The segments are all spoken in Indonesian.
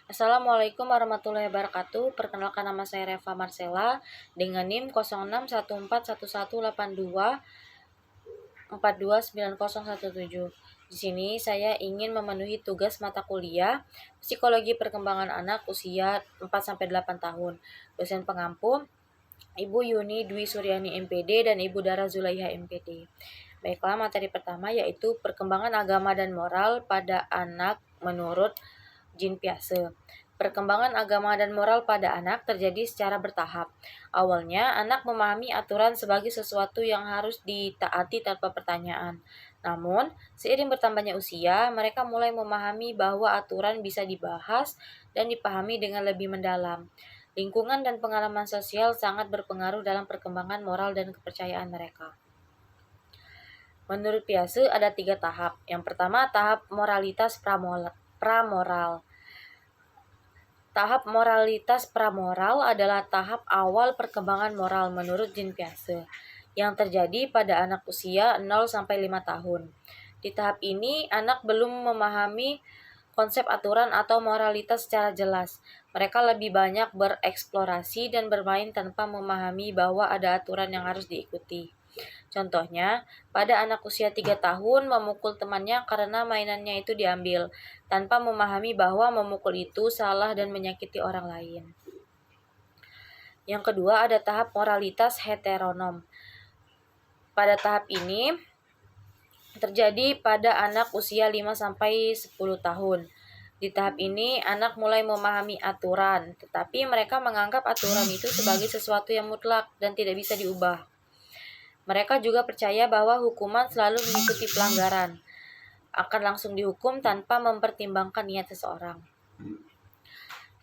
Assalamualaikum warahmatullahi wabarakatuh. Perkenalkan, nama saya Reva Marcella dengan NIM 06141182429017. Di sini saya ingin memenuhi tugas mata kuliah Psikologi Perkembangan Anak usia 4-8 tahun. Dosen pengampu Ibu Yuni Dwi Suryani MPD dan Ibu Dara Zulaiha MPD. Baiklah, materi pertama yaitu perkembangan agama dan moral pada anak menurut Jean Piaget. Perkembangan agama dan moral pada anak terjadi secara bertahap. Awalnya, anak memahami aturan sebagai sesuatu yang harus ditaati tanpa pertanyaan. Namun, seiring bertambahnya usia, mereka mulai memahami bahwa aturan bisa dibahas dan dipahami dengan lebih mendalam. Lingkungan dan pengalaman sosial sangat berpengaruh dalam perkembangan moral dan kepercayaan mereka. Menurut Piaget ada 3 tahap. Yang pertama, tahap moralitas pramoral. Tahap moralitas pramoral adalah tahap awal perkembangan moral menurut Jean Piaget yang terjadi pada anak usia 0-5 tahun. Di tahap ini, anak belum memahami konsep aturan atau moralitas secara jelas. Mereka lebih banyak bereksplorasi dan bermain tanpa memahami bahwa ada aturan yang harus diikuti. Contohnya, pada anak usia 3 tahun memukul temannya karena mainannya itu diambil, tanpa memahami bahwa memukul itu salah dan menyakiti orang lain. Yang kedua, ada tahap moralitas heteronom. Pada tahap ini terjadi pada anak usia 5-10 tahun. Di tahap ini, anak mulai memahami aturan, tetapi mereka menganggap aturan itu sebagai sesuatu yang mutlak dan tidak bisa diubah. Mereka juga percaya bahwa hukuman selalu mengikuti pelanggaran, akan langsung dihukum tanpa mempertimbangkan niat seseorang.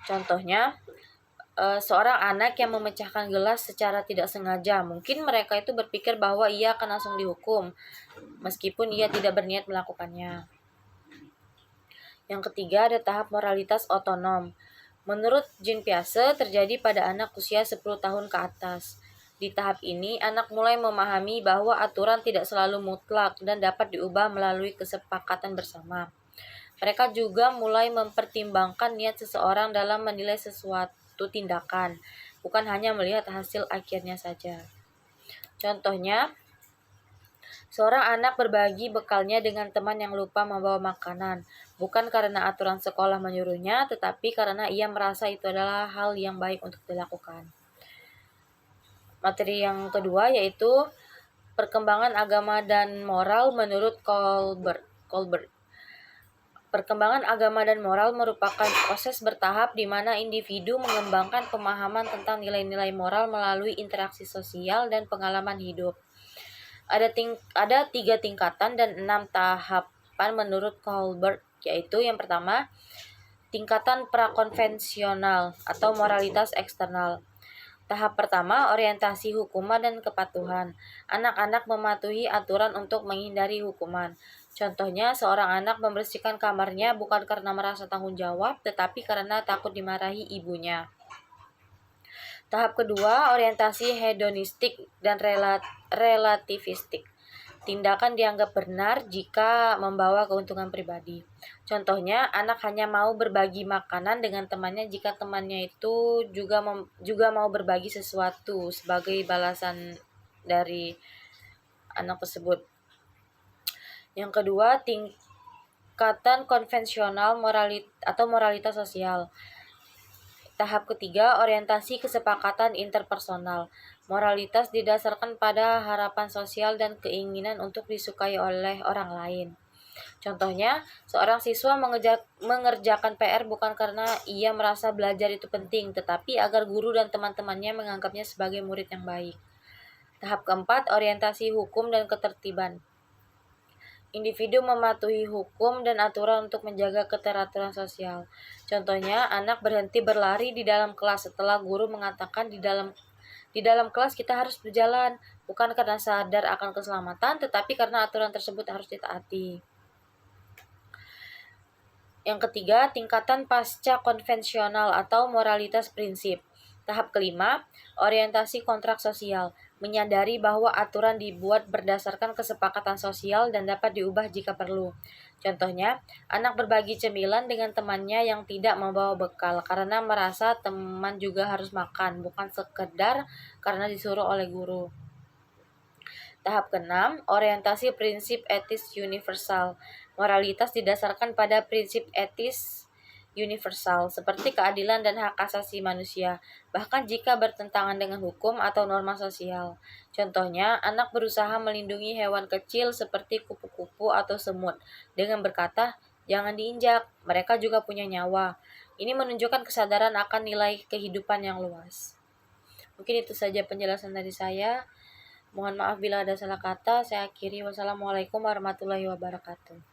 Contohnya, seorang anak yang memecahkan gelas secara tidak sengaja, mungkin mereka itu berpikir bahwa ia akan langsung dihukum, meskipun ia tidak berniat melakukannya. Yang ketiga, ada tahap moralitas otonom. Menurut Jean Piaget terjadi pada anak usia 10 tahun ke atas. Di tahap ini, anak mulai memahami bahwa aturan tidak selalu mutlak dan dapat diubah melalui kesepakatan bersama. Mereka juga mulai mempertimbangkan niat seseorang dalam menilai sesuatu tindakan, bukan hanya melihat hasil akhirnya saja. Contohnya, seorang anak berbagi bekalnya dengan teman yang lupa membawa makanan, bukan karena aturan sekolah menyuruhnya, tetapi karena ia merasa itu adalah hal yang baik untuk dilakukan. Materi yang kedua yaitu perkembangan agama dan moral menurut Colbert. Perkembangan agama dan moral merupakan proses bertahap di mana individu mengembangkan pemahaman tentang nilai-nilai moral melalui interaksi sosial dan pengalaman hidup. Ada 3 tingkatan dan 6 tahapan menurut Colbert, yaitu yang pertama, tingkatan prakonvensional atau moralitas eksternal. Tahap pertama, orientasi hukuman dan kepatuhan. Anak-anak mematuhi aturan untuk menghindari hukuman. Contohnya, seorang anak membersihkan kamarnya bukan karena merasa tanggung jawab, tetapi karena takut dimarahi ibunya. Tahap kedua, orientasi hedonistik dan relativistik. Tindakan dianggap benar jika membawa keuntungan pribadi. Contohnya, anak hanya mau berbagi makanan dengan temannya jika temannya itu juga mau berbagi sesuatu sebagai balasan dari anak tersebut. Yang kedua, tingkatan konvensional moralitas sosial. Tahap ketiga, orientasi kesepakatan interpersonal. Moralitas didasarkan pada harapan sosial dan keinginan untuk disukai oleh orang lain. Contohnya, seorang siswa mengerjakan PR bukan karena ia merasa belajar itu penting, tetapi agar guru dan teman-temannya menganggapnya sebagai murid yang baik. Tahap keempat, orientasi hukum dan ketertiban. Individu mematuhi hukum dan aturan untuk menjaga keteraturan sosial. Contohnya, anak berhenti berlari di dalam kelas setelah guru mengatakan di dalam kelas kita harus berjalan, bukan karena sadar akan keselamatan, tetapi karena aturan tersebut harus ditaati. Yang ketiga, tingkatan pasca konvensional atau moralitas prinsip. Tahap kelima, orientasi kontrak sosial. Menyadari bahwa aturan dibuat berdasarkan kesepakatan sosial dan dapat diubah jika perlu. Contohnya, anak berbagi cemilan dengan temannya yang tidak membawa bekal karena merasa teman juga harus makan, bukan sekedar karena disuruh oleh guru. Tahap keenam, orientasi prinsip etis universal. Moralitas didasarkan pada prinsip etis universal seperti keadilan dan hak asasi manusia, bahkan jika bertentangan dengan hukum atau norma sosial. Contohnya, anak berusaha melindungi hewan kecil seperti kupu-kupu atau semut dengan berkata, "Jangan diinjak, mereka juga punya nyawa." Ini menunjukkan kesadaran akan nilai kehidupan yang luas. Mungkin itu saja penjelasan dari saya. Mohon maaf bila ada salah kata. Saya akhiri. Wassalamualaikum warahmatullahi wabarakatuh.